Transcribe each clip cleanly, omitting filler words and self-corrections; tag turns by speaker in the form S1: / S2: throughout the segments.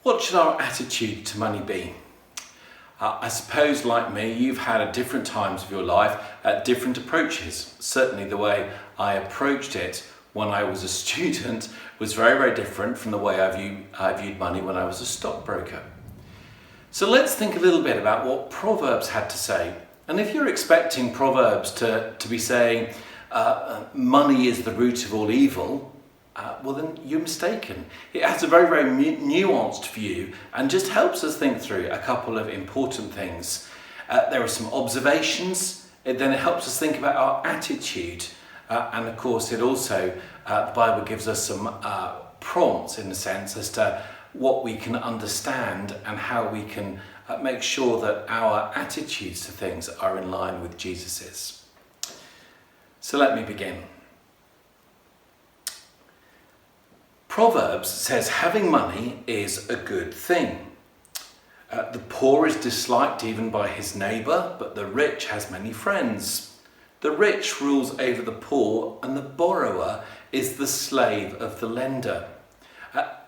S1: What should our attitude to money be? I suppose, like me, you've had at different times of your life different approaches. Certainly the way I approached it when I was a student was very, very different from the way I viewed money when I was a stockbroker. So let's think a little bit about what Proverbs had to say. And if you're expecting Proverbs to be saying money is the root of all evil, well then you're mistaken. It has a very, very nuanced view and just helps us think through a couple of important things. There are some observations, then it helps us think about our attitude, and of course it also, the Bible gives us some prompts in a sense as to what we can understand and how we can make sure that our attitudes to things are in line with Jesus's. So let me begin. Proverbs says having money is a good thing. The poor is disliked even by his neighbour, but the rich has many friends. The rich rules over the poor, and the borrower is the slave of the lender.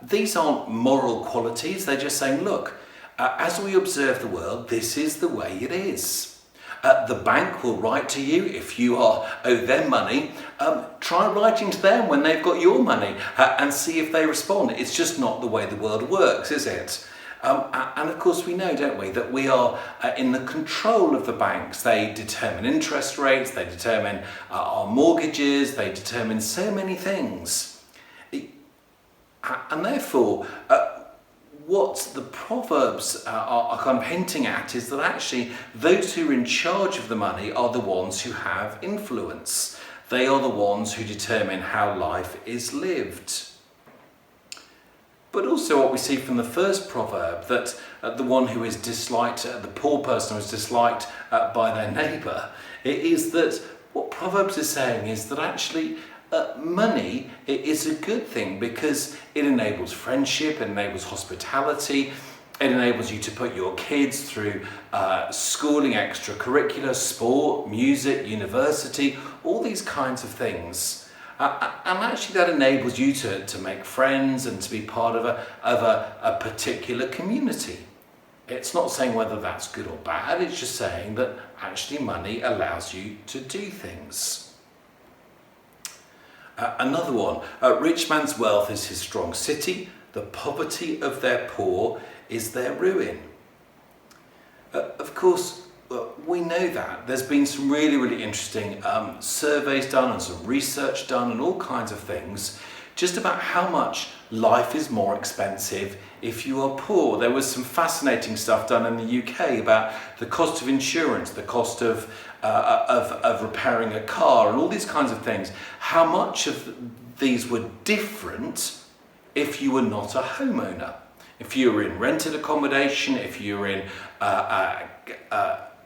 S1: These aren't moral qualities, they're just saying, look, as we observe the world, this is the way it is. The bank will write to you if you owe them money. Try writing to them when they've got your money and see if they respond. It's just not the way the world works, is it? And of course we know, don't we, that we are in the control of the banks. They determine interest rates, they determine our mortgages, they determine so many things. And therefore, what the Proverbs are kind of hinting at is that actually those who are in charge of the money are the ones who have influence. They are the ones who determine how life is lived. But also what we see from the first proverb, that the one who is disliked, the poor person who is disliked by their neighbour, it is that what Proverbs is saying is that actually money is a good thing because it enables friendship, it enables hospitality, it enables you to put your kids through schooling, extracurricular, sport, music, university, all these kinds of things. And actually that enables you to make friends and to be part of a particular community. It's not saying whether that's good or bad, it's just saying that actually money allows you to do things. Another one, rich man's wealth is his strong city, the poverty of their poor is their ruin. Of course, we know that. There's been some really, really interesting surveys done and some research done and all kinds of things just about how much life is more expensive if you are poor. There was some fascinating stuff done in the UK about the cost of insurance, the cost of repairing a car and all these kinds of things. How much of these were different if you were not a homeowner. If you were in rented accommodation, if you were in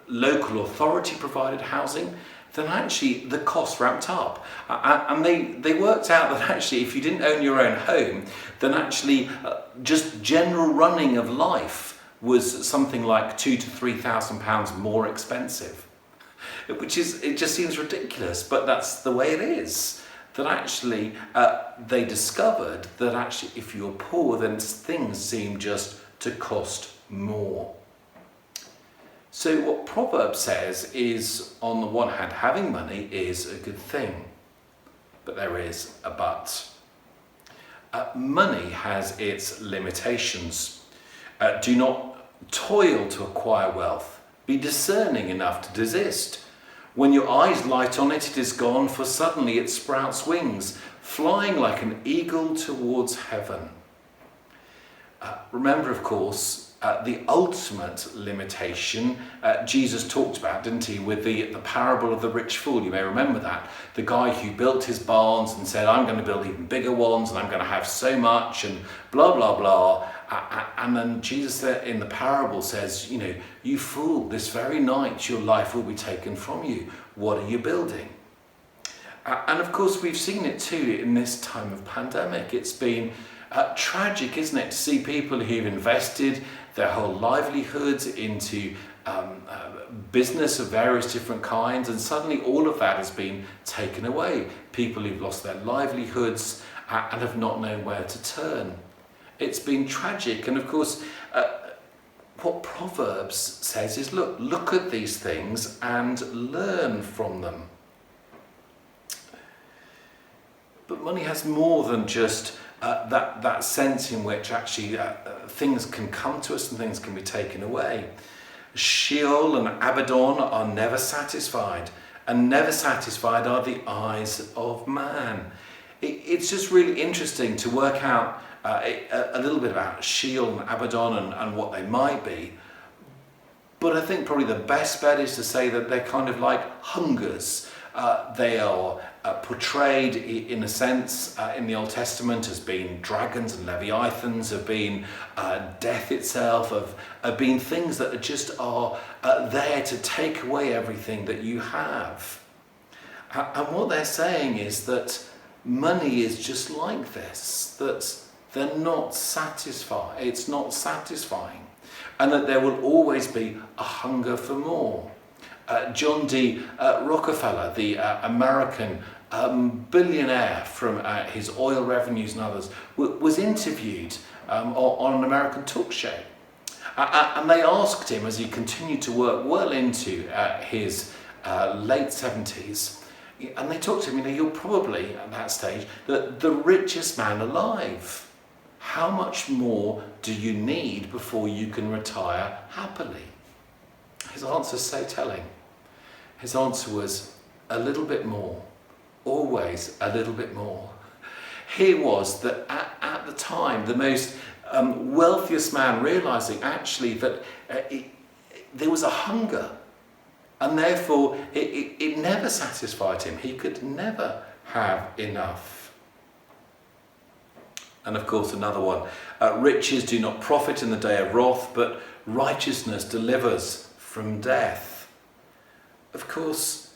S1: local authority provided housing, then actually the cost ramped up. And they worked out that actually if you didn't own your own home, then actually just general running of life was something like £2,000 to £3,000 more expensive. Which is, it just seems ridiculous, but that's the way it is. That actually they discovered that actually if you're poor, then things seem just to cost more. So what Proverbs says is, on the one hand, having money is a good thing, but there is a but. Money has its limitations. Do not toil to acquire wealth. Be discerning enough to desist. When your eyes light on it, it is gone, for suddenly it sprouts wings, flying like an eagle towards heaven. Remember, of course, the ultimate limitation Jesus talked about, didn't he, with the parable of the rich fool. You may remember that. The guy who built his barns and said, I'm going to build even bigger ones and I'm going to have so much and blah, blah, blah. And then Jesus in the parable says, you fool, this very night your life will be taken from you. What are you building? And of course, we've seen it too in this time of pandemic. It's been tragic, isn't it, to see people who've invested their whole livelihoods into business of various different kinds, and suddenly all of that has been taken away. People who've lost their livelihoods and have not known where to turn. It's been tragic. And of course, what Proverbs says is, look at these things and learn from them. But money has more than just that sense in which actually things can come to us and things can be taken away. Sheol and Abaddon are never satisfied, and never satisfied are the eyes of man. It's just really interesting to work out a little bit about Sheol and Abaddon and what they might be. But I think probably the best bet is to say that they're kind of like hungers. They are portrayed in a sense in the Old Testament as being dragons and leviathans, of being death itself, of being things that are there to take away everything that you have. And what they're saying is that money is just like this, that they're not satisfied. It's not satisfying, and that there will always be a hunger for more. John D. Rockefeller, the American billionaire from his oil revenues and others, was interviewed on an American talk show. And they asked him, as he continued to work well into his late 70s, and they talked to him, you're probably at that stage the richest man alive. How much more do you need before you can retire happily? His answer is so telling. His answer was a little bit more, always a little bit more. He was that at the time the most wealthiest man, realizing actually that there was a hunger, and therefore it never satisfied him. He could never have enough. And of course another one, riches do not profit in the day of wrath, but righteousness delivers from death. Of course,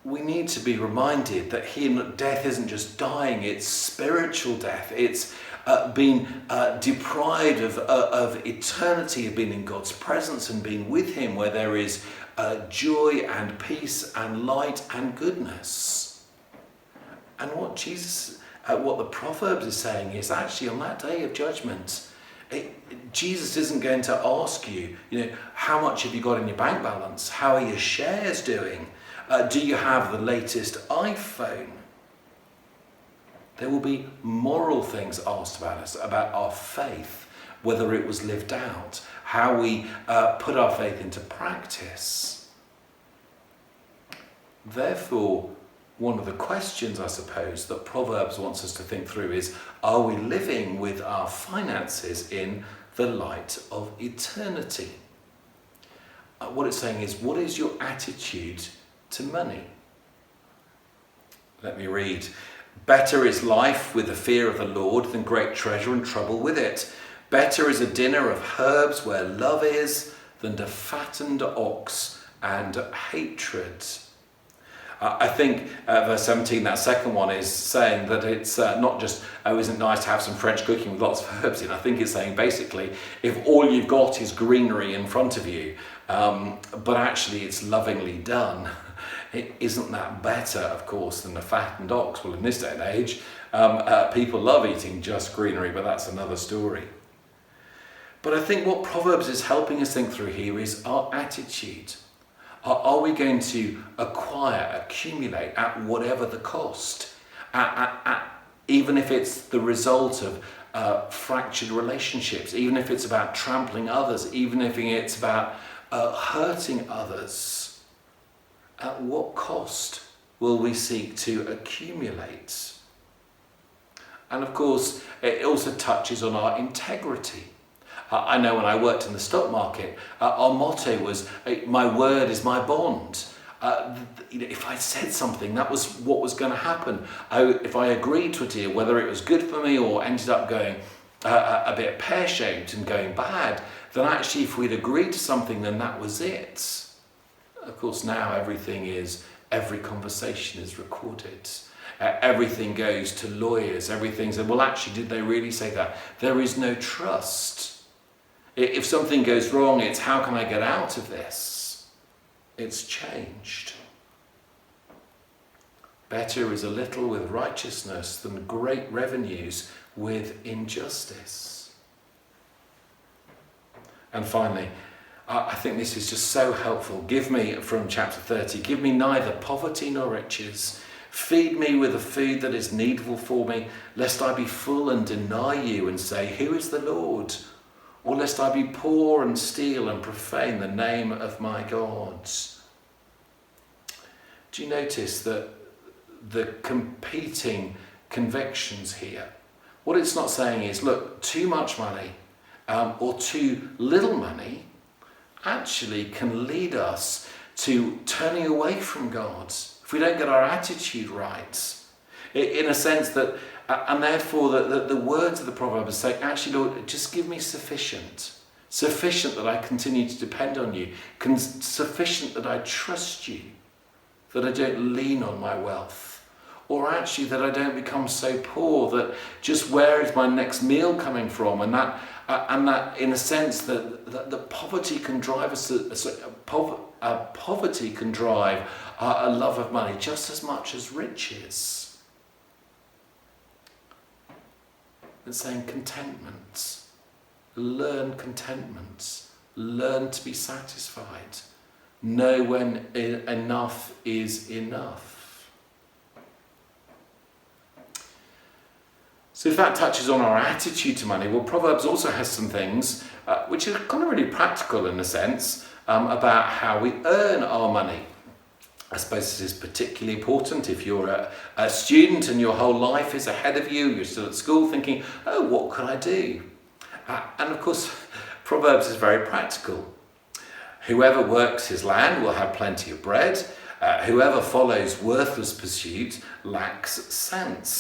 S1: we need to be reminded that death isn't just dying, it's spiritual death. It's being deprived of eternity, of being in God's presence and being with him, where there is joy and peace and light and goodness. And what the Proverbs is saying is actually on that day of judgment, Jesus isn't going to ask you, how much have you got in your bank balance? How are your shares doing? Do you have the latest iPhone? There will be moral things asked about us, about our faith, whether it was lived out, how we put our faith into practice. Therefore, one of the questions, I suppose, that Proverbs wants us to think through is, are we living with our finances in the light of eternity? What it's saying is, what is your attitude to money? Let me read. Better is life with the fear of the Lord than great treasure and trouble with it. Better is a dinner of herbs where love is than a fattened ox and hatred. I think verse 17, that second one, is saying that it's not just, isn't it nice to have some French cooking with lots of herbs in? I think it's saying basically, if all you've got is greenery in front of you, but actually it's lovingly done, isn't that better, of course, than the fattened ox? Well, in this day and age, people love eating just greenery, but that's another story. But I think what Proverbs is helping us think through here is our attitude. Are we going to accumulate at whatever the cost, even if it's the result of fractured relationships, even if it's about trampling others, even if it's about hurting others? At what cost will we seek to accumulate? And of course, it also touches on our integrity. I know when I worked in the stock market, our motto was, my word is my bond. If I said something, that was what was going to happen. If I agreed to a deal, whether it was good for me or ended up going a bit pear-shaped and going bad, then actually if we'd agreed to something, then that was it. Of course, now every conversation is recorded. Everything goes to lawyers. Everything said, well, actually, did they really say that? There is no trust. If something goes wrong, it's how can I get out of this? It's changed. Better is a little with righteousness than great revenues with injustice. And finally, I think this is just so helpful. Give me, from chapter 30, give me neither poverty nor riches. Feed me with the food that is needful for me, lest I be full and deny you and say, who is the Lord? Or lest I be poor and steal and profane the name of my gods. Do you notice that the competing convictions here? What it's not saying is, look, too much money or too little money actually can lead us to turning away from God if we don't get our attitude right. In a sense that, and therefore the words of the Proverbs say, actually, Lord, just give me sufficient that I continue to depend on you, sufficient that I trust you, that I don't lean on my wealth, or actually that I don't become so poor that just where is my next meal coming from, and that in a sense that poverty can drive us. Poverty can drive a love of money just as much as riches. It's saying contentment. Learn contentment. Learn to be satisfied. Know when enough is enough. So if that touches on our attitude to money, well, Proverbs also has some things which are kind of really practical in a sense about how we earn our money. I suppose this is particularly important if you're a student and your whole life is ahead of you, you're still at school thinking, oh, what can I do? And of course, Proverbs is very practical. Whoever works his land will have plenty of bread. Whoever follows worthless pursuit lacks sense.